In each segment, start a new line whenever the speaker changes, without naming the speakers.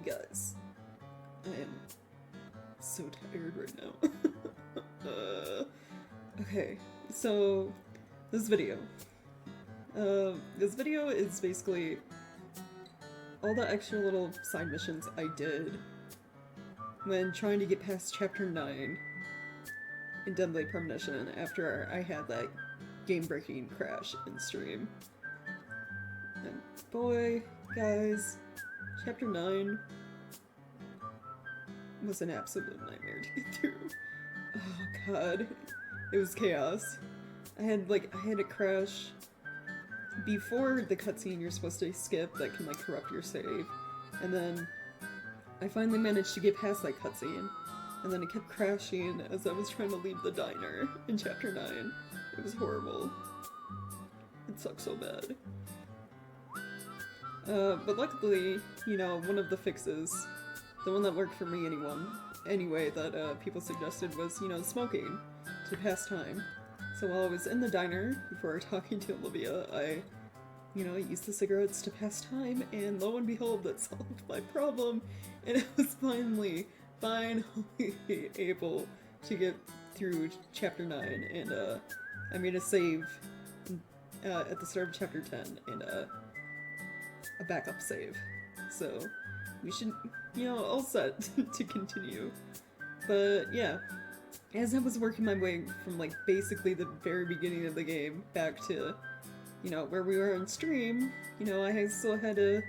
Guys, I am so tired right now. Okay, so this video. This video is basically all the extra little side missions I did when trying to get past Chapter 9 in Deadly Premonition after I had that game-breaking crash in stream. And boy, guys, Chapter 9 was an absolute nightmare to get through. Oh god, it was chaos. I had a crash before the cutscene you're supposed to skip that can corrupt your save, and then I finally managed to get past that cutscene, and then it kept crashing as I was trying to leave the diner in Chapter 9. It was horrible. It sucked so bad. But luckily, one of the fixes, the one that worked for me anyway, that people suggested was, smoking to pass time. So while I was in the diner, before talking to Olivia, I used the cigarettes to pass time, and lo and behold, that solved my problem, and I was finally able to get through Chapter 9, and I made a save at the start of Chapter 10, and a backup save. So we should, all set to continue. But yeah, as I was working my way from basically the very beginning of the game back to, where we were on stream, I still had to,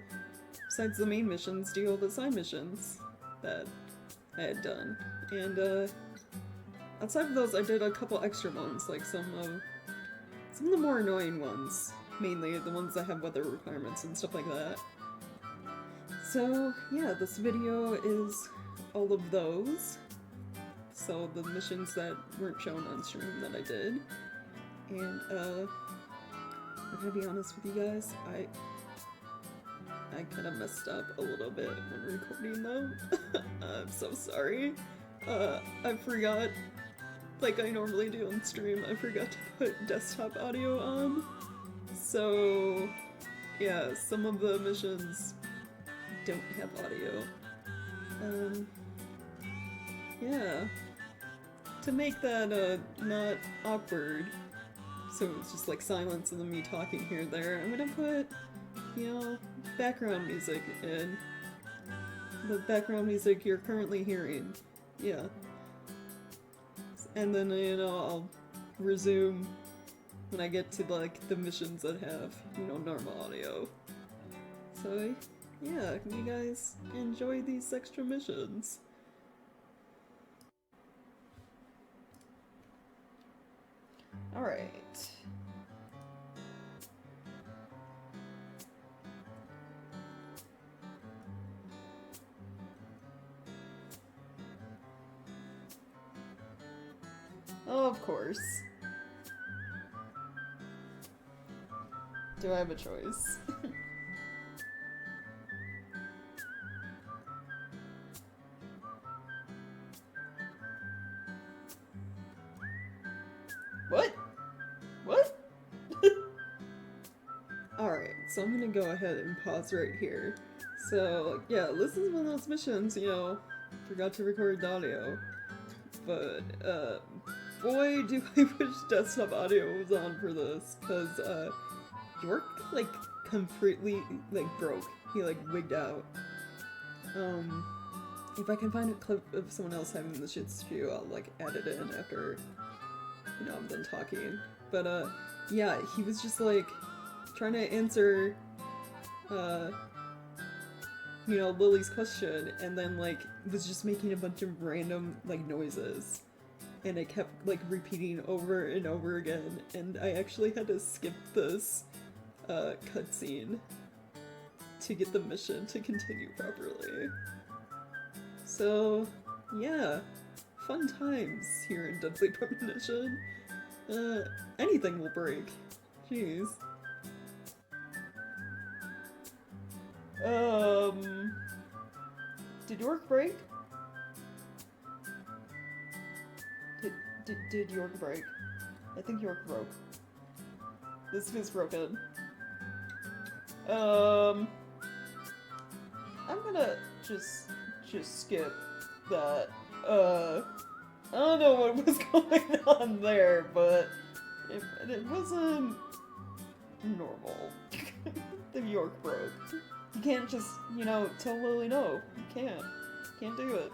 besides the main missions, do all the side missions that I had done. And outside of those, I did a couple extra ones, like some of the more annoying ones, mainly the ones that have weather requirements and stuff like that. So yeah, this video is all of those. So the missions that weren't shown on stream that I did. And I'm gonna be honest with you guys, I kind of messed up a little bit when recording them. I'm so sorry. I forgot, like I normally do on stream, I forgot to put desktop audio on. So yeah, some of the missions don't have audio. Yeah. To make that not awkward, so it's just silence and then me talking here and there, I'm gonna put, background music in. The background music you're currently hearing. Yeah. And then, I'll resume when I get to, the missions that have, normal audio. So, yeah, you guys enjoy these extra missions. Alright. Oh, of course. Do I have a choice? What? What? Alright, so I'm gonna go ahead and pause right here. So, yeah, this is one of those missions, forgot to record the audio. But, boy, do I wish desktop audio was on for this, because, York, completely, broke. He, wigged out. If I can find a clip of someone else having the shit stew, I'll, add it in after, I'm done talking. But, yeah, he was just, trying to answer, Lily's question, and then, was just making a bunch of random, noises. And it kept, repeating over and over again, and I actually had to skip this, cutscene to get the mission to continue properly. So, yeah, fun times here in Deadly Premonition. Anything will break. Jeez. Did York break? Did York break? I think York broke. This is broken. I'm gonna just skip that. I don't know what was going on there, but it wasn't normal. The York broke. You can't just, tell Lily no. You can't. Can't do it.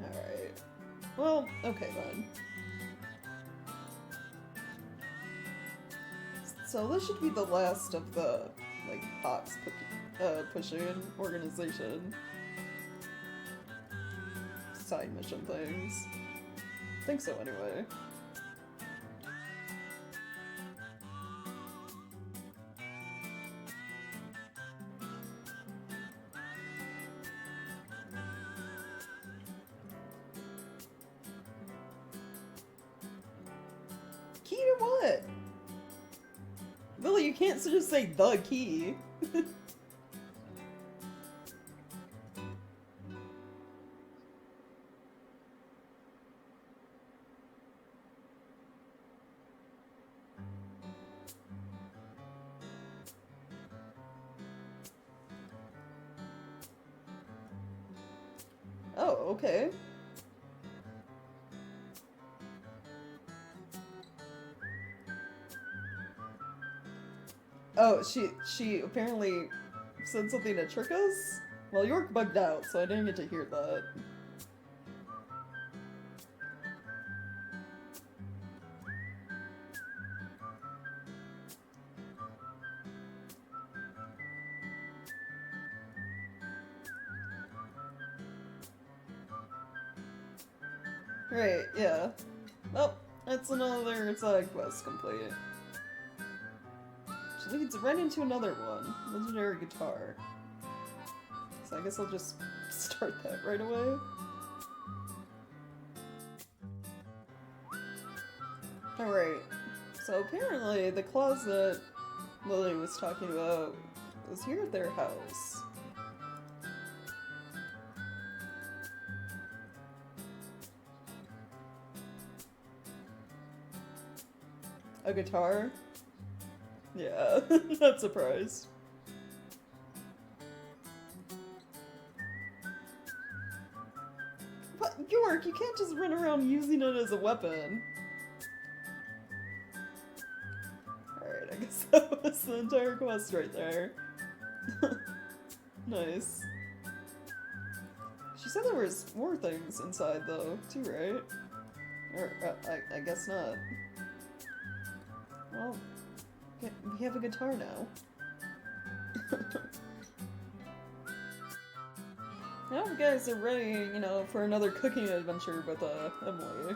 Alright. Well, okay then. So this should be the last of the, box pushing organization side mission things. I think so anyway. Key to what? Lily, you can't just say the key. Oh, okay. Oh, she apparently said something to trick us? Well, York bugged out, so I didn't get to hear that. Right, yeah. Well, that's another side quest complete. Which leads right into another one. Legendary guitar. So I guess I'll just start that right away. Alright. So apparently the closet Lily was talking about was here at their house. A guitar? Yeah, not surprised. What? York, you can't just run around using it as a weapon. Alright, I guess that was the entire quest right there. Nice. She said there was more things inside though, too, right? Or, I guess not. Well, we have a guitar now. Now you guys are ready, for another cooking adventure with, Emily.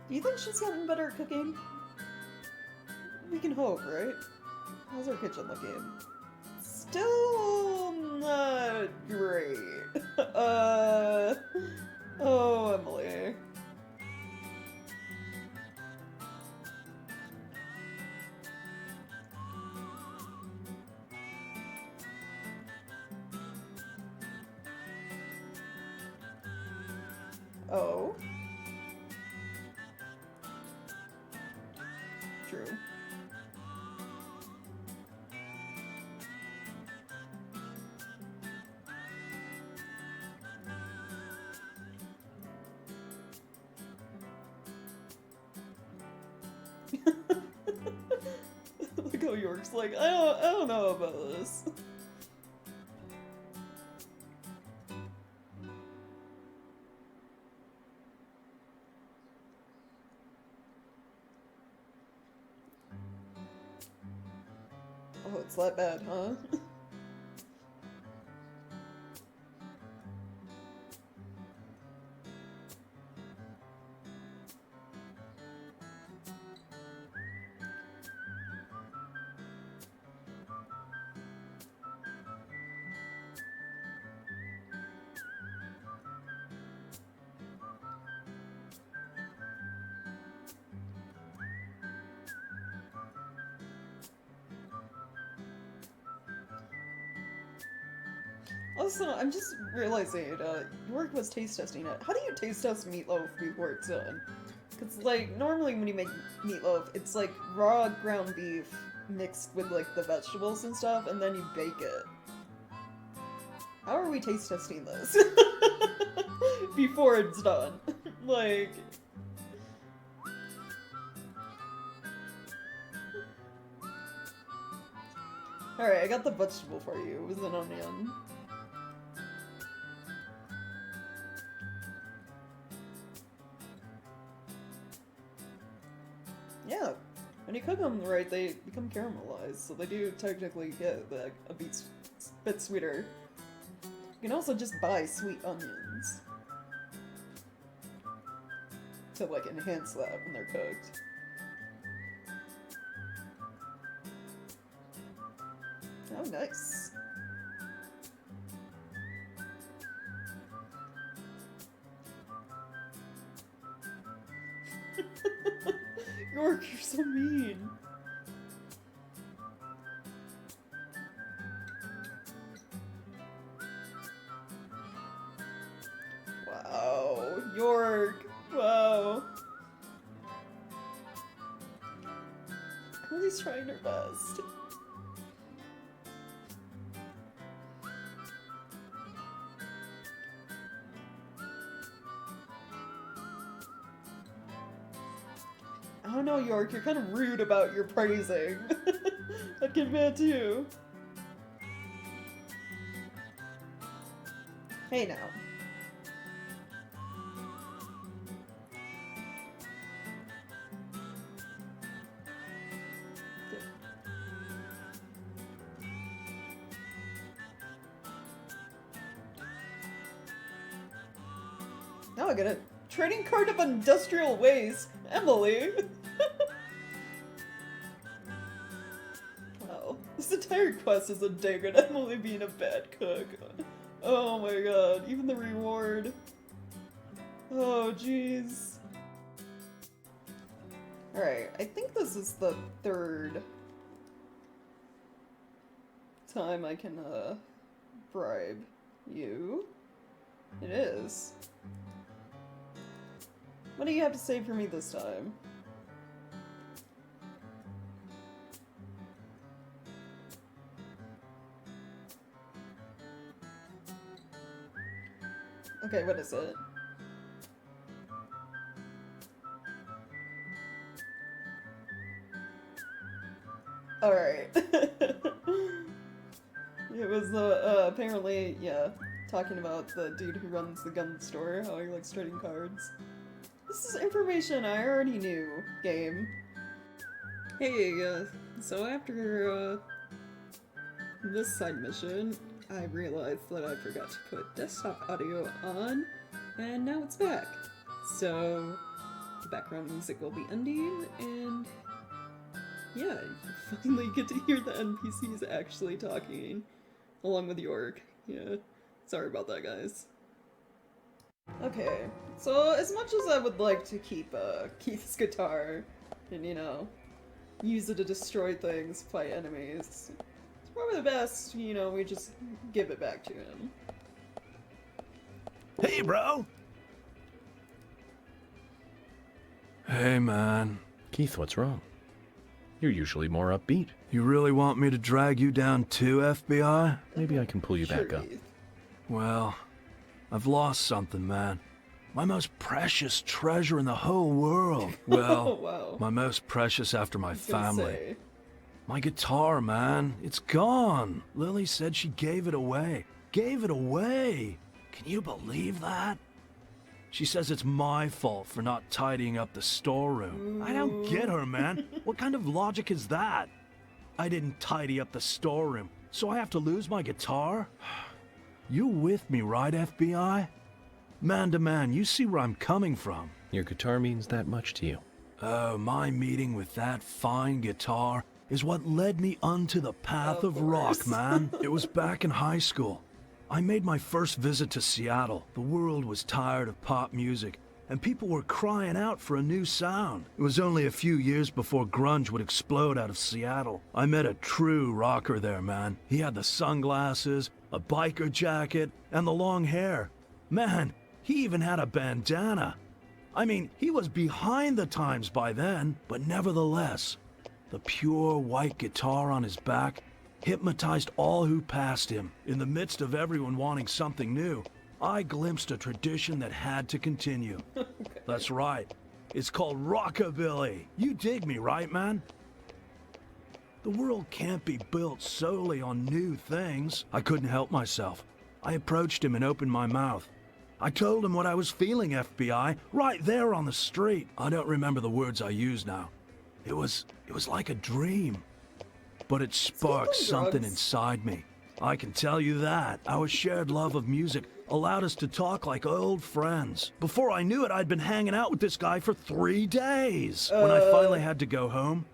Do you think she's gotten better at cooking? We can hope, right? How's our kitchen looking? Still not great. Oh, Emily. Oh. True. Look how York's like, I don't know about this. Oh, it's that bad, huh? Also, I'm just realizing, York was taste testing it. How do you taste test meatloaf before it's done? Because, like, normally when you make meatloaf, it's like raw ground beef mixed with, like, the vegetables and stuff, and then you bake it. How are we taste testing this? Before it's done. Like... Alright, I got the vegetable for you. It was an onion. Yeah, when you cook them right, they become caramelized, so they do technically get a bit sweeter. You can also just buy sweet onions to, like, enhance that when they're cooked. Oh, nice. York, you're so mean. Wow, York. Wow. Ellie's trying her best. I don't know, York, you're kind of rude about your praising. I'd get mad too. Hey now. Now I get it. Trading card of industrial waste. Emily. Wow. This entire quest is a dig at Emily being a bad cook. Oh my god. Even the reward. Oh jeez. Alright, I think this is the third time I can, bribe you. It is. What do you have to say for me this time? Okay, what is it? Alright. It was, apparently, yeah, talking about the dude who runs the gun store, how he likes trading cards. This is information I already knew, game. Hey, so after, this side mission, I realized that I forgot to put desktop audio on, and now it's back. So, the background music will be ending, and yeah, you finally get to hear the NPCs actually talking, along with York. Yeah, sorry about that, guys. Okay, so as much as I would like to keep Keith's guitar and, you know, use it to destroy things, fight enemies, it's probably the best, you know, we just give it back to him.
Hey, bro!
Hey, man.
Keith, what's wrong? You're usually more upbeat.
You really want me to drag you down too, FBI?
Maybe I can pull you
Sure,
back up.
Keith.
Well, I've lost something, man. My most precious treasure in the whole world. Well,
Oh, wow.
my most precious after my
I was gonna
family.
say.
My guitar, man. It's gone. Lily said she gave it away. Gave it away. Can you believe that? She says it's my fault for not tidying up the storeroom. I don't get her, man. What kind of logic is that? I didn't tidy up the storeroom, so I have to lose my guitar? You with me, right, FBI? Man to man, you see where I'm coming from.
Your guitar means that much to you.
Oh, my meeting with that fine guitar is what led me onto the path of rock,
course.
man. It was back in high school. I made my first visit to Seattle. The world was tired of pop music, and people were crying out for a new sound. It was only a few years before grunge would explode out of Seattle. I met a true rocker there, man. He had the sunglasses, a biker jacket, and the long hair. Man, he even had a bandana. I mean, he was behind the times by then, but nevertheless, the pure white guitar on his back hypnotized all who passed him. In the midst of everyone wanting something new, I glimpsed a tradition that had to continue. That's right. It's called rockabilly. You dig me, right, man? The world can't be built solely on new things. I couldn't help myself. I approached him and opened my mouth. I told him what I was feeling, FBI, right there on the street. I don't remember the words I used now. It was like a dream. But it sparked something inside me. I can tell you that. Our shared love of music allowed us to talk like old friends. Before I knew it, I'd been hanging out with this guy for 3 days. When I finally had to go home,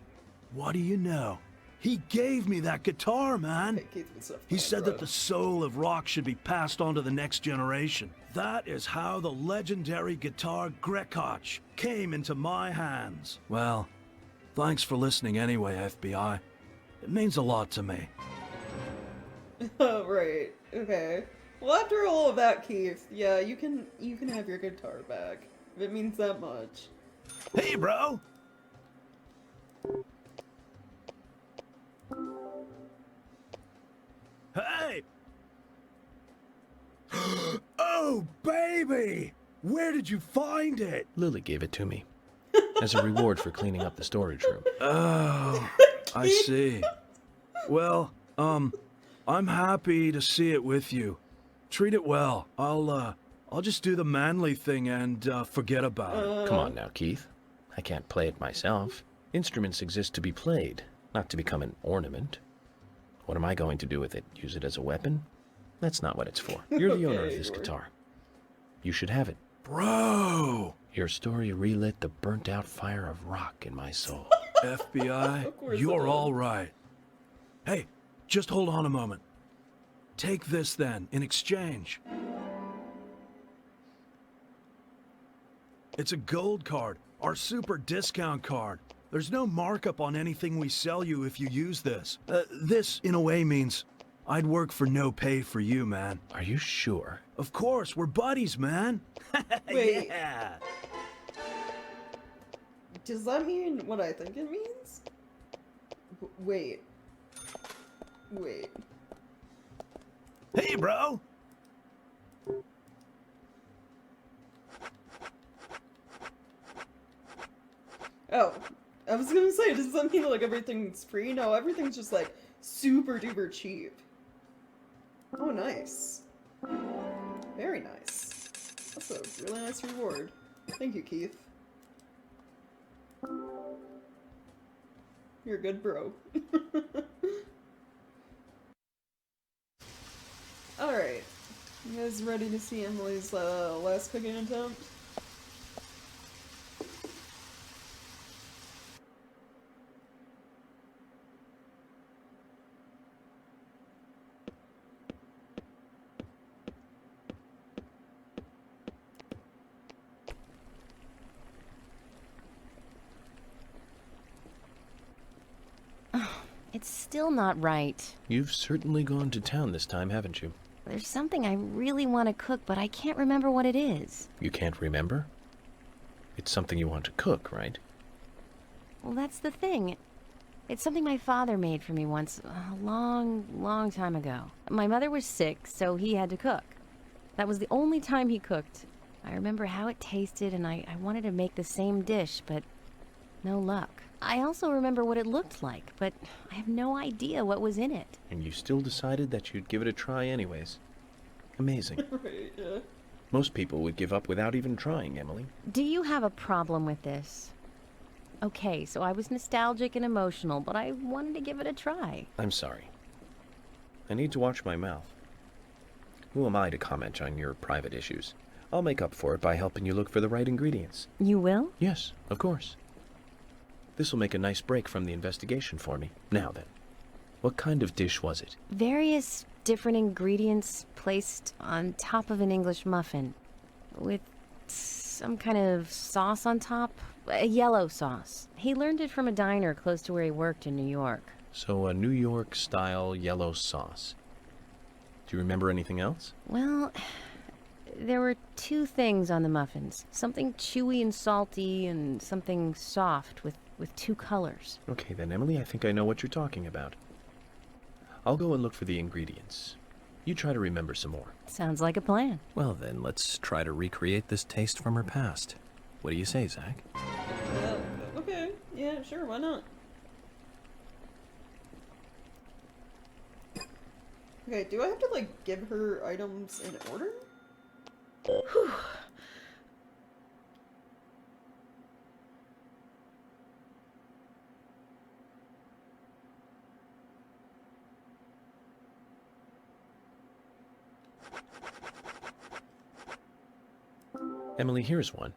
what do you know? He gave me that guitar, man. He said that the soul of rock should be passed on to the next generation. That is how the legendary guitar Grekach came into my hands. Well, thanks for listening anyway, FBI. It means a lot to me.
Oh, right. Okay. Well, after all of that, Keith, yeah, you can have your guitar back. If it means that much.
Hey, bro! Hey! Oh, baby! Where did you find it?
Lily gave it to me as a reward for cleaning up the storage room.
Oh, I see. Well, I'm happy to see it with you. Treat it well. I'll just do the manly thing and forget about it.
Come on now, Keith. I can't play it myself. Instruments exist to be played, not to become an ornament. What am I going to do with it? Use it as a weapon? That's not what it's for. You're the owner of this guitar. You should have it.
Bro!
Your story relit the burnt-out fire of rock in my soul.
FBI, you're all right. Hey, just hold on a moment. Take this then, in exchange. It's a gold card, our super discount card. There's no markup on anything we sell you if you use this. This, in a way, means I'd work for no pay for you, man.
Are you sure?
Of course, we're buddies, man.
Wait.
Yeah.
Does that mean what I think it means? Wait.
Hey, bro!
Oh, I was gonna say, does that mean like everything's free? No, everything's just like super duper cheap. Oh, nice. Very nice. That's a really nice reward. Thank you, Keith. You're a good bro. Alright. You guys ready to see Emily's last cooking attempt?
It's still not right.
You've certainly gone to town this time, haven't you?
There's something I really want to cook, but I can't remember what it is.
You can't remember? It's something you want to cook, right?
Well, that's the thing. It's something my father made for me once, a long, long time ago. My mother was sick, so he had to cook. That was the only time he cooked. I remember how it tasted, and I wanted to make the same dish, but no luck. I also remember what it looked like, but I have no idea what was in it.
And you still decided that you'd give it a try anyways. Amazing.
Right, yeah.
Most people would give up without even trying, Emily.
Do you have a problem with this? Okay, so I was nostalgic and emotional, but I wanted to give it a try.
I'm sorry. I need to watch my mouth. Who am I to comment on your private issues? I'll make up for it by helping you look for the right ingredients.
You will?
Yes, of course. This will make a nice break from the investigation for me. Now then, what kind of dish was it?
Various different ingredients placed on top of an English muffin with some kind of sauce on top. A yellow sauce. He learned it from a diner close to where he worked in New York.
So a New York-style yellow sauce. you remember anything else?
Well, there were two things on the muffins. Something chewy and salty, and something soft with two colors.
Okay then, Emily, I think I know what you're talking about. I'll go and look for the ingredients. You try to remember some more.
Sounds like a plan.
Well then, let's try to recreate this taste from her past. What do you say, Zach?
Okay. Yeah, sure, why not? Okay, do I have to, like, give her items in order?
Whew.
Emily, here's one.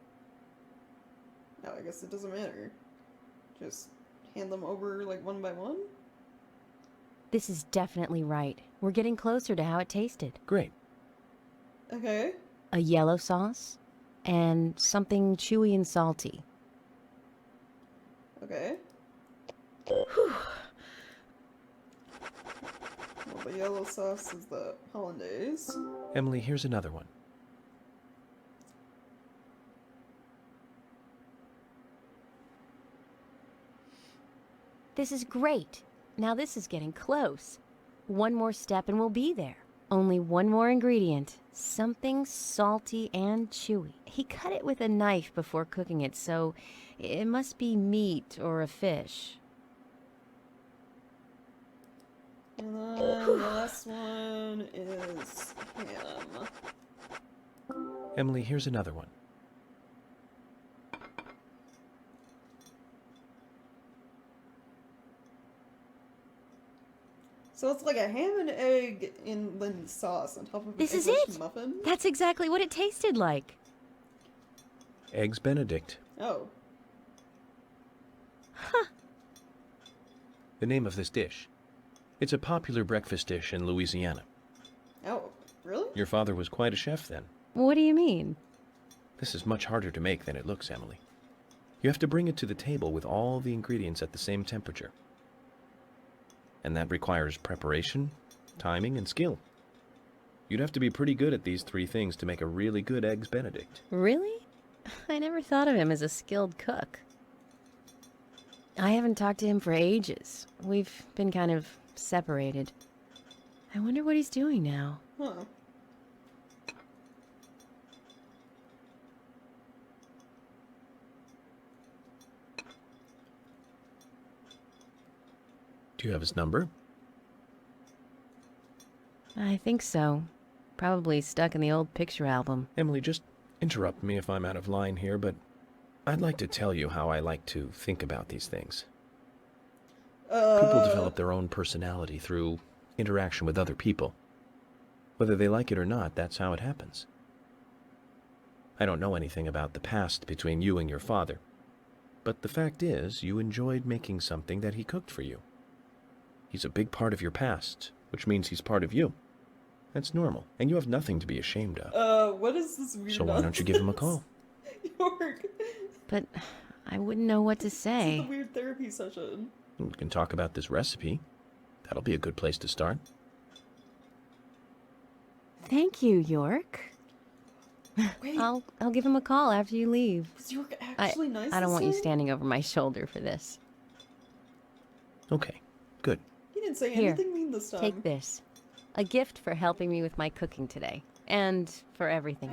No, I guess it doesn't matter. Just hand them over, like, one by one?
This is definitely right. We're getting closer to how it tasted.
Great.
Okay.
A yellow sauce and something chewy and salty.
Okay. Well, the yellow sauce is the hollandaise.
Emily, here's another one.
This is great. Now this is getting close. One more step and we'll be there. Only one more ingredient. Something salty and chewy. He cut it with a knife before cooking it, so it must be meat or a fish.
And then the last one is ham.
Emily, here's another one.
So it's like a ham and egg in then sauce on top of an
This is
English
it!
muffin?
That's exactly what it tasted like.
Eggs Benedict.
Oh.
The name of this dish. It's a popular breakfast dish in Louisiana.
Oh, really?
Your father was quite a chef then.
What do you mean?
This is much harder to make than it looks, Emily. You have to bring it to the table with all the ingredients at the same temperature. And that requires preparation, timing, and skill. You'd have to be pretty good at these three things to make a really good Eggs Benedict.
Really? I never thought of him as a skilled cook. I haven't talked to him for ages. We've been kind of separated. I wonder what he's doing now.
Huh.
Do you have his number?
I think so. Probably stuck in the old picture album.
Emily, just interrupt me if I'm out of line here, but I'd like to tell you how I like to think about these things. People develop their own personality through interaction with other people. Whether they like it or not, that's how it happens. I don't know anything about the past between you and your father, but the fact is, you enjoyed making something that he cooked for you. He's a big part of your past, which means he's part of you. That's normal, and you have nothing to be ashamed of.
What is this weird
So why don't you give him a call?
York.
But I wouldn't know what to
This is
say.
a weird therapy session.
We can talk about this recipe. That'll be a good place to start.
Thank you, York.
Wait,
I'll give him a call after you leave.
was York actually nice
I don't
this
want you
time?
standing over my shoulder for this.
Okay, good.
He didn't say
Here,
anything mean this time.
Take this. A gift for helping me with my cooking today. And for everything.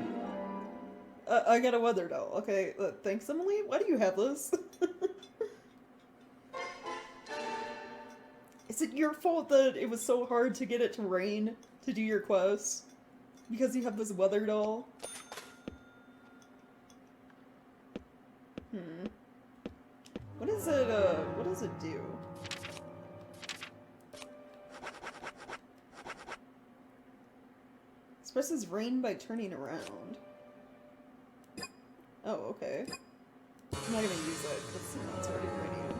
I got a weather doll. Okay, thanks, Emily. Why do you have this? Is it your fault that it was so hard to get it to rain to do your quest? Because you have this weather doll? What does it do? Expresses rain by turning around. Oh, okay. I'm not gonna use it because it's already raining.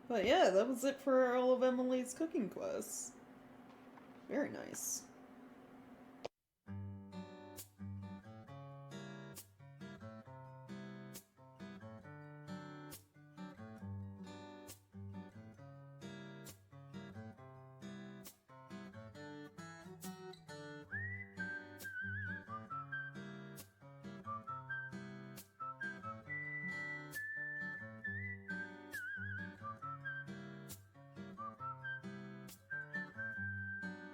But yeah, that was it for all of Emily's cooking quests. Very nice.